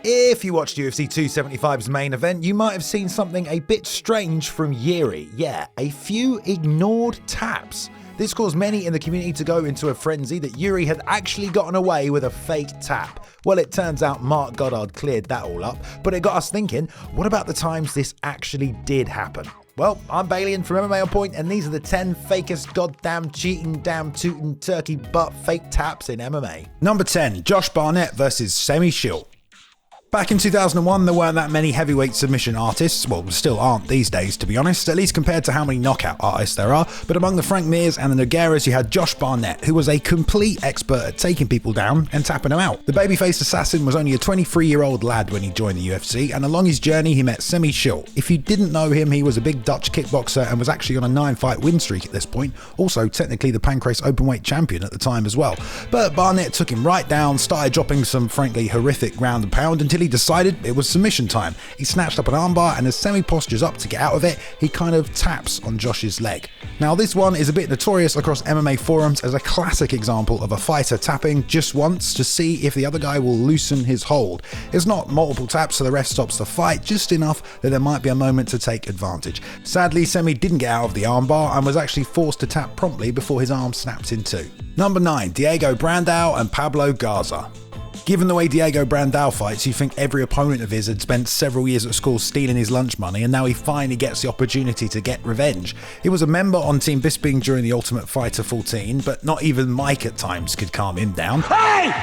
If you watched UFC 275's main event, you might have seen something a bit strange from Yuri. Yeah, a few ignored taps. This caused many in the community to go into a frenzy that Yuri had actually gotten away with a fake tap. Well, it turns out Mark Goddard cleared that all up, but it got us thinking, what about the times this actually did happen? Well, I'm Balian from MMA On Point, and these are the 10 fakest goddamn cheating damn tootin' turkey butt fake taps in MMA. Number 10, Josh Barnett versus SEMMY. Back in 2001, there weren't that many heavyweight submission artists, well, still aren't these days to be honest, at least compared to how many knockout artists there are, but among the Frank Mirs and the Nogueiras you had Josh Barnett, who was a complete expert at taking people down and tapping them out. The babyface assassin was only a 23-year-old lad when he joined the UFC, and along his journey he met SEMMY. If you didn't know him, he was a big Dutch kickboxer and was actually on a 9-fight win streak at this point, also technically the Pancrase openweight champion at the time as well. But Barnett took him right down, started dropping some frankly horrific ground and pound until he decided it was submission time. He snatched up an armbar, and as SEMMY postures up to get out of it, he kind of taps on Josh's leg. Now this one is a bit notorious across MMA forums as a classic example of a fighter tapping just once to see if the other guy will loosen his hold. It's not multiple taps so the ref stops the fight, just enough that there might be a moment to take advantage. Sadly, SEMMY didn't get out of the armbar and was actually forced to tap promptly before his arm snapped in two. Number 9, Diego BRANDAO and Pablo GARZA. Given the way Diego BRANDAO fights, you'd think every opponent of his had spent several years at school stealing his lunch money, and now he finally gets the opportunity to get revenge. He was a member on Team Bisping during the Ultimate Fighter 14, but not even Mike at times could calm him down. Hey!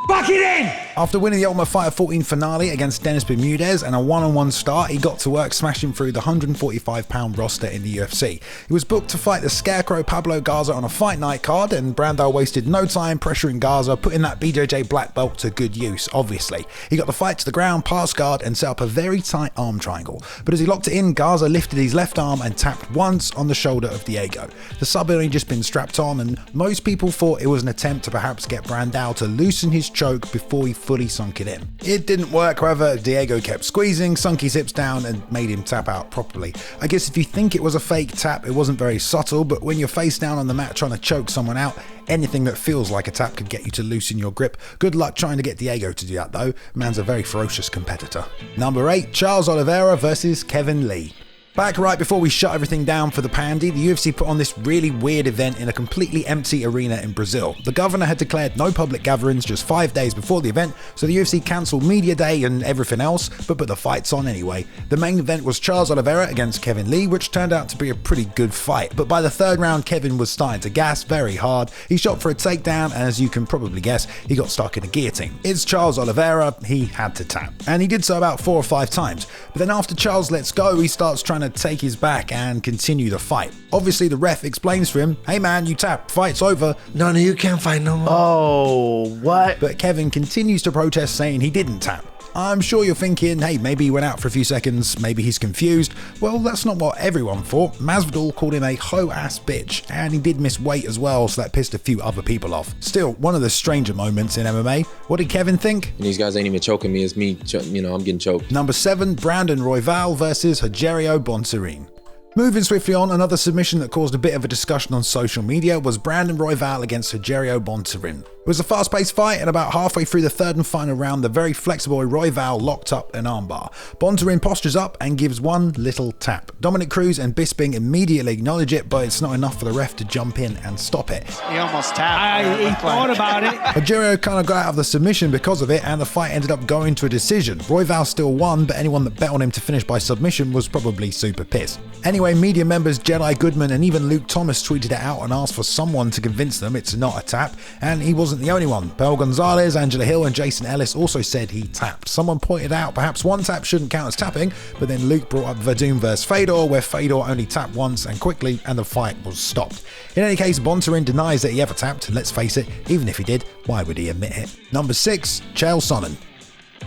Back it in! After winning the Ultimate Fighter 14 finale against Dennis Bermudez and a one-on-one start, he got to work smashing through the 145-pound roster in the UFC. He was booked to fight the Scarecrow Pablo GARZA on a fight night card, and BRANDAO wasted no time pressuring GARZA, putting that BJJ black belt to good use, obviously. He got the fight to the ground, passed guard, and set up a very tight arm triangle. But as he locked it in, GARZA lifted his left arm and tapped once on the shoulder of Diego. The sub had only just been strapped on, and most people thought it was an attempt to perhaps get BRANDAO to loosen his choke before he fully sunk it in. It didn't work, however. Diego kept squeezing, sunk his hips down, and made him tap out properly. I guess if you think it was a fake tap, it wasn't very subtle, but when you're face down on the mat trying to choke someone out, anything that feels like a tap could get you to loosen your grip. Good luck trying to get Diego to do that though. Man's a very ferocious competitor. Number 8, Charles Oliveira versus Kevin Lee. Back right before we shut everything down for the pandy, the UFC put on this really weird event in a completely empty arena in Brazil. The governor had declared no public gatherings just 5 days before the event, so the UFC cancelled media day and everything else, but put the fights on anyway. The main event was Charles Oliveira against Kevin Lee, which turned out to be a pretty good fight, but by the third round Kevin was starting to gas very hard. He shot for a takedown, and as you can probably guess, he got stuck in a guillotine. It's Charles Oliveira, he had to tap, and he did so about 4 or 5 times, but then after Charles lets go, he starts trying to take his back and continue the fight. Obviously the ref explains to him, hey man, you tap, fight's over. No, you can't fight no more. Oh, what? But Kevin continues to protest, saying he didn't tap. I'm sure you're thinking, hey, maybe he went out for a few seconds, maybe he's confused. Well, that's not what everyone thought. Masvidal called him a hoe-ass bitch, and he did miss weight as well, so that pissed a few other people off. Still, one of the stranger moments in MMA. What did Kevin think? These guys ain't even choking me, it's me, I'm getting choked. Number 7, Brandon Royval versus ROGERIO BONTORIN. Moving swiftly on, another submission that caused a bit of a discussion on social media was Brandon Royval against ROGERIO BONTORIN. It was a fast-paced fight, and about halfway through the third and final round, the very flexible Royval locked up an armbar. Bontorin postures up and gives one little tap. Dominic Cruz and Bisping immediately acknowledge it, but it's not enough for the ref to jump in and stop it. He almost tapped. He thought about it. ROGERIO kind of got out of the submission because of it, and the fight ended up going to a decision. Royval still won, but anyone that bet on him to finish by submission was probably super pissed. Anyway, media members Jedi Goodman and even Luke Thomas tweeted it out and asked for someone to convince them it's not a tap, and he wasn't the only one. Pearl Gonzalez, Angela Hill and Jason Ellis also said he tapped. Someone pointed out perhaps one tap shouldn't count as tapping, but then Luke brought up Werdum vs Fedor, where Fedor only tapped once and quickly, and the fight was stopped. In any case, Bontorin denies that he ever tapped. Let's face it, even if he did, why would he admit it? Number 6, Chael Sonnen.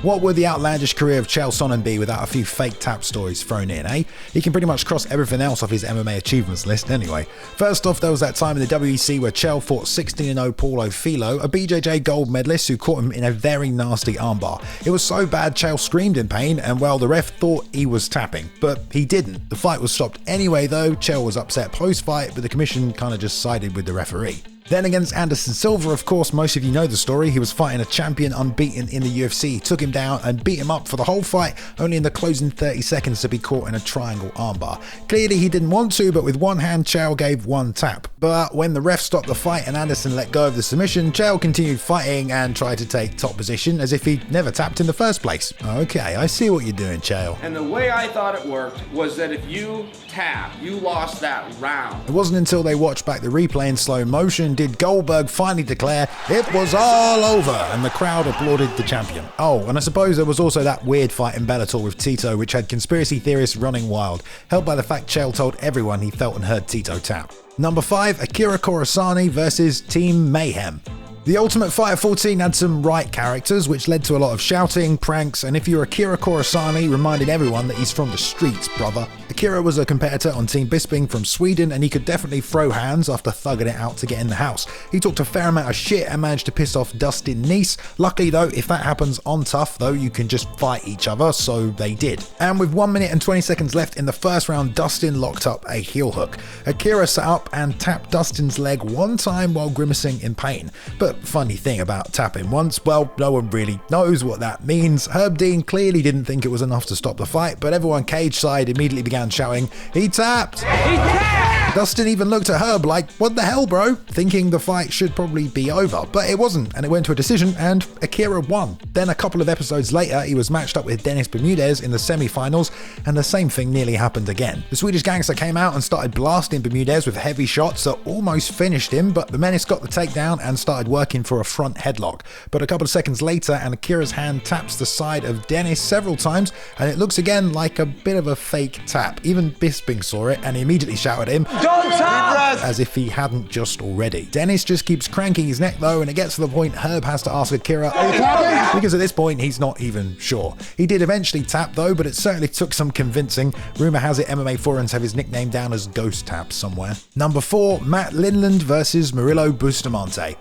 What would the outlandish career of Chael Sonnen be without a few fake tap stories thrown in, eh? He can pretty much cross everything else off his MMA achievements list anyway. First off, there was that time in the WEC where Chael fought 16-0 Paulo Filho, a BJJ gold medalist who caught him in a very nasty armbar. It was so bad Chael screamed in pain, and well, the ref thought he was tapping, but he didn't. The fight was stopped anyway though. Chael was upset post-fight, but the commission kind of just sided with the referee. Then against Anderson Silva, of course, most of you know the story. He was fighting a champion unbeaten in the UFC, took him down and beat him up for the whole fight, only in the closing 30 seconds to be caught in a triangle armbar. Clearly he didn't want to, but with one hand, Chael gave one tap. But when the ref stopped the fight and Anderson let go of the submission, Chael continued fighting and tried to take top position as if he'd never tapped in the first place. Okay, I see what you're doing, Chael. And the way I thought it worked was that if you tap, you lost that round. It wasn't until they watched back the replay in slow motion did Goldberg finally declare it was all over, and the crowd applauded the champion. Oh, and I suppose there was also that weird fight in Bellator with Tito, which had conspiracy theorists running wild, helped by the fact Chael told everyone he felt and heard Tito tap. Number 5, AKIRA CORASSNI versus Team Mayhem. The Ultimate Fighter 14 had some right characters, which led to a lot of shouting, pranks, and if you're AKIRA CORASSNI, reminded everyone that he's from the streets, brother. AKIRA was a competitor on Team Bisping from Sweden, and he could definitely throw hands after thugging it out to get in the house. He talked a fair amount of shit and managed to piss off Dustin Neese. Luckily though, if that happens on Tough though, you can just fight each other, so they did. And with 1 minute and 20 seconds left in the first round, Dustin locked up a heel hook. AKIRA sat up and tapped Dustin's leg one time while grimacing in pain. But funny thing about tapping once, well, no one really knows what that means. Herb Dean clearly didn't think it was enough to stop the fight, but everyone cage side immediately began shouting, "He tapped! He tapped!" Dustin even looked at Herb like, what the hell, bro? Thinking the fight should probably be over, but it wasn't, and it went to a decision, and AKIRA won. Then a couple of episodes later, he was matched up with Dennis Bermudez in the semi-finals, and the same thing nearly happened again. The Swedish gangster came out and started blasting Bermudez with heavy shots that almost finished him, but the Menace got the takedown and started working for a front headlock. But a couple of seconds later, and AKIRA's hand taps the side of Dennis several times, and it looks again like a bit of a fake tap. Even Bisping saw it and immediately shouted at him, "Don't tap!" as if he hadn't just already. Dennis just keeps cranking his neck though, and it gets to the point Herb has to ask AKIRA, "Are you tapping?" Because at this point he's not even sure. He did eventually tap though, but it certainly took some convincing. Rumour has it MMA forums have his nickname down as Ghost Tap somewhere. Number 4, Matt Lindland versus Murilo Bustamante.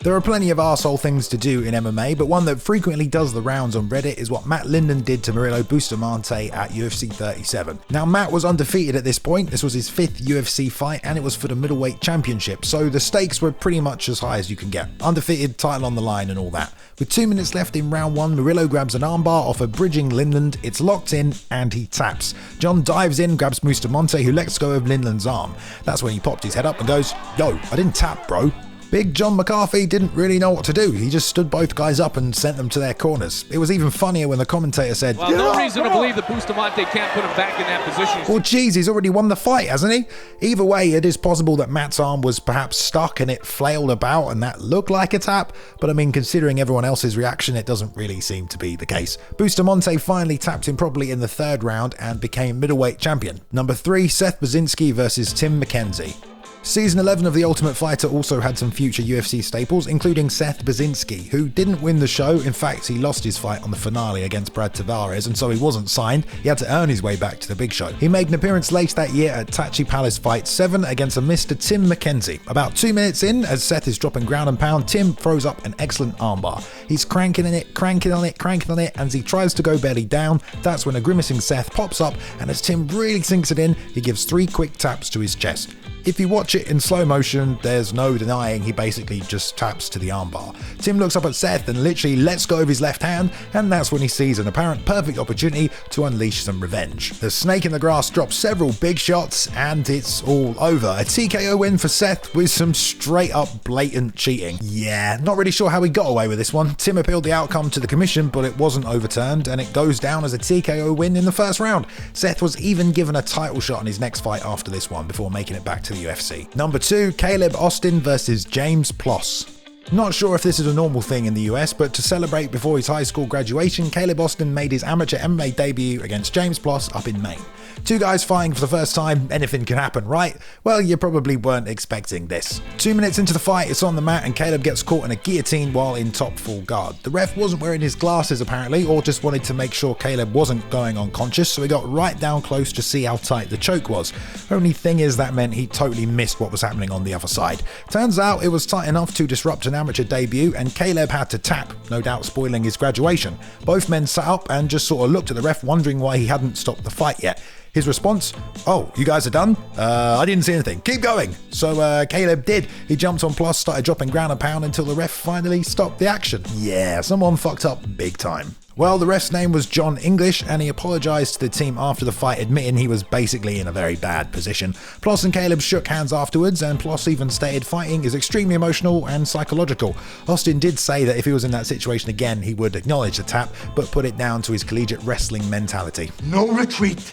There are plenty of arsehole things to do in MMA, but one that frequently does the rounds on Reddit is what Matt Lindland did to Murilo Bustamante at UFC 37. Now, Matt was undefeated at this point. This was his 5th UFC fight, and it was for the middleweight championship, so the stakes were pretty much as high as you can get. Undefeated, title on the line and all that. With 2 minutes left in round 1, Murillo grabs an armbar off a bridging Lindland, it's locked in, and he taps. John dives in, grabs Bustamante, who lets go of Lindland's arm. That's when he popped his head up and goes, "Yo, I didn't tap, bro." Big John McCarthy didn't really know what to do. He just stood both guys up and sent them to their corners. It was even funnier when the commentator said, "Well, no reason to believe that Bustamante can't put him back in that position." Well, geez, he's already won the fight, hasn't he? Either way, it is possible that Matt's arm was perhaps stuck and it flailed about and that looked like a tap, but I mean, considering everyone else's reaction, it doesn't really seem to be the case. Bustamante finally tapped him properly in the 3rd round and became middleweight champion. Number 3, Seth BACZYNSKI versus Tim McKenzie. Season 11 of The Ultimate Fighter also had some future UFC staples, including Seth BACZYNSKI, who didn't win the show. In fact, he lost his fight on the finale against Brad Tavares, and so he wasn't signed. He had to earn his way back to the big show. He made an appearance late that year at Tachi Palace Fight 7 against a Mr. Tim McKenzie. About 2 minutes in, as Seth is dropping ground and pound, Tim throws up an excellent armbar. He's cranking on it, and as he tries to go belly down, that's when a grimacing Seth pops up, and as Tim really sinks it in, he gives 3 quick taps to his chest. If you watch it in slow motion, there's no denying he basically just taps to the armbar. Tim looks up at Seth and literally lets go of his left hand, and that's when he sees an apparent perfect opportunity to unleash some revenge. The snake in the grass drops several big shots, and it's all over. A TKO win for Seth with some straight up blatant cheating. Yeah, not really sure how he got away with this one. Tim appealed the outcome to the commission, but it wasn't overturned, and it goes down as a TKO win in the 1st round. Seth was even given a title shot in his next fight after this one before making it back to the UFC. Number 2, Caleb Austin versus James PLOSS. Not sure if this is a normal thing in the US, but to celebrate before his high school graduation, Caleb Austin made his amateur MMA debut against James PLOSS up in Maine. 2 guys fighting for the first time, anything can happen, right? Well, you probably weren't expecting this. 2 minutes into the fight, it's on the mat and Caleb gets caught in a guillotine while in top full guard. The ref wasn't wearing his glasses apparently, or just wanted to make sure Caleb wasn't going unconscious, so he got right down close to see how tight the choke was. Only thing is that meant he totally missed what was happening on the other side. Turns out it was tight enough to disrupt an amateur debut, and Caleb had to tap, no doubt spoiling his graduation. Both men sat up and just sort of looked at the ref, wondering why he hadn't stopped the fight yet. His response, "Oh, you guys are done? I didn't see anything. Keep going." So Caleb did. He jumped on Ploss, started dropping ground and pound until the ref finally stopped the action. Yeah, someone fucked up big time. Well, the ref's name was John English, and he apologised to the team after the fight, admitting he was basically in a very bad position. Ploss and Caleb shook hands afterwards, and Ploss even stated fighting is extremely emotional and psychological. Austin did say that if he was in that situation again, he would acknowledge the tap, but put it down to his collegiate wrestling mentality. No retreat,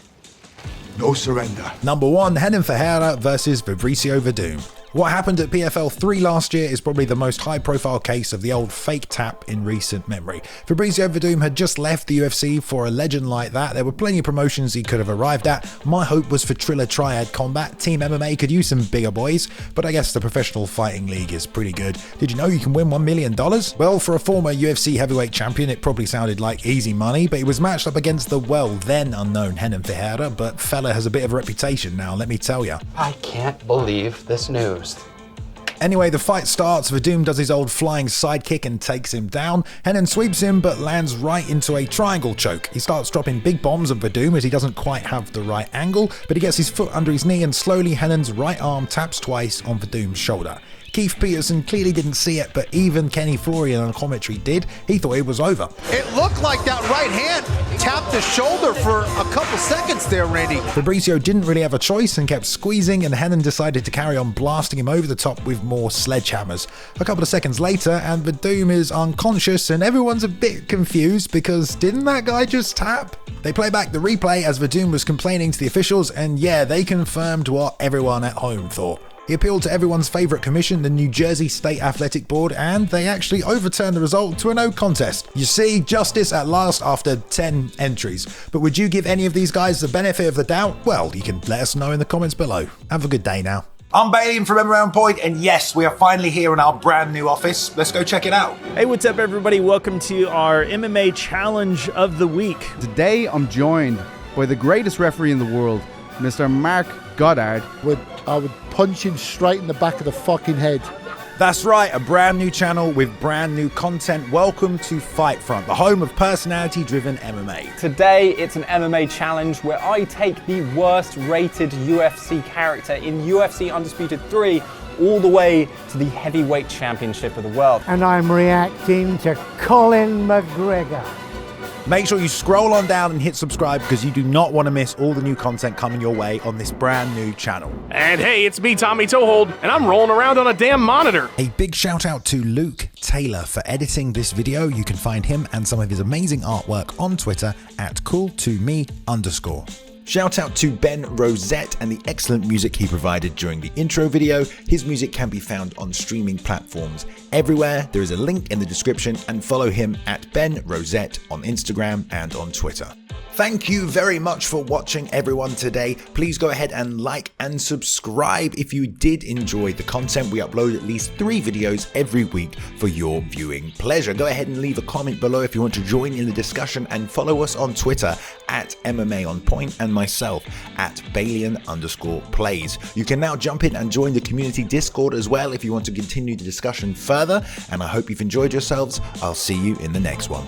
no surrender. Number 1, Renan Ferreira versus Fabricio Werdum. What happened at PFL 3 last year is probably the most high-profile case of the old fake tap in recent memory. Fabricio Werdum had just left the UFC. For a legend like that, there were plenty of promotions he could have arrived at. My hope was for Triller Triad Combat. Team MMA could use some bigger boys, but I guess the professional fighting league is pretty good. Did you know you can win $1 million? Well, for a former UFC heavyweight champion, it probably sounded like easy money, but he was matched up against the then unknown Renan Ferreira, but fella has a bit of a reputation now, let me tell ya. I can't believe this news. Anyway, the fight starts. Werdum does his old flying sidekick and takes him down. Renan sweeps him but lands right into a triangle choke. He starts dropping big bombs on Werdum as he doesn't quite have the right angle, but he gets his foot under his knee and slowly Renan's right arm taps twice on Werdum's shoulder. Keith Peterson clearly didn't see it, but even Kenny Florian on commentary did. He thought it was over. It looked like that right hand tapped the shoulder for a couple seconds there, Randy. Fabricio didn't really have a choice and kept squeezing, and Renan decided to carry on blasting him over the top with more sledgehammers. A couple of seconds later, and Werdum is unconscious, and everyone's a bit confused because didn't that guy just tap? They play back the replay as Werdum was complaining to the officials, and yeah, they confirmed what everyone at home thought. He appealed to everyone's favourite commission, the New Jersey State Athletic Board, and they actually overturned the result to a no contest. You see, justice at last after 10 entries. But would you give any of these guys the benefit of the doubt? Well, you can let us know in the comments below. Have a good day now. I'm Bailey from MMA On Point, and yes, we are finally here in our brand new office. Let's go check it out. Hey, what's up, everybody? Welcome to our MMA Challenge of the Week. Today, I'm joined by the greatest referee in the world, Mr. Mark Goddard. I would punch him straight in the back of the fucking head. That's right, a brand new channel with brand new content. Welcome to Fight Front, the home of personality-driven MMA. Today, it's an MMA challenge where I take the worst rated UFC character in UFC Undisputed 3 all the way to the heavyweight championship of the world. And I'm reacting to Colin McGregor. Make sure you scroll on down and hit subscribe because you do not want to miss all the new content coming your way on this brand new channel. And hey, it's me, Tommy Toehold, and I'm rolling around on a damn monitor. A big shout out to Luke Taylor for editing this video. You can find him and some of his amazing artwork on Twitter at cool2me_. Shout out to Ben Rosette and the excellent music he provided during the intro video. His music can be found on streaming platforms everywhere. There is a link in the description, and follow him at Ben Rosette on Instagram and on Twitter. Thank you very much for watching, everyone, today. Please go ahead and like and subscribe if you did enjoy the content. We upload at least 3 videos every week for your viewing pleasure. Go ahead and leave a comment below if you want to join in the discussion, and follow us on Twitter at MMA On Point and myself at Balian_plays. You can now jump in and join the community Discord as well if you want to continue the discussion further, and I hope you've enjoyed yourselves. I'll see you in the next one.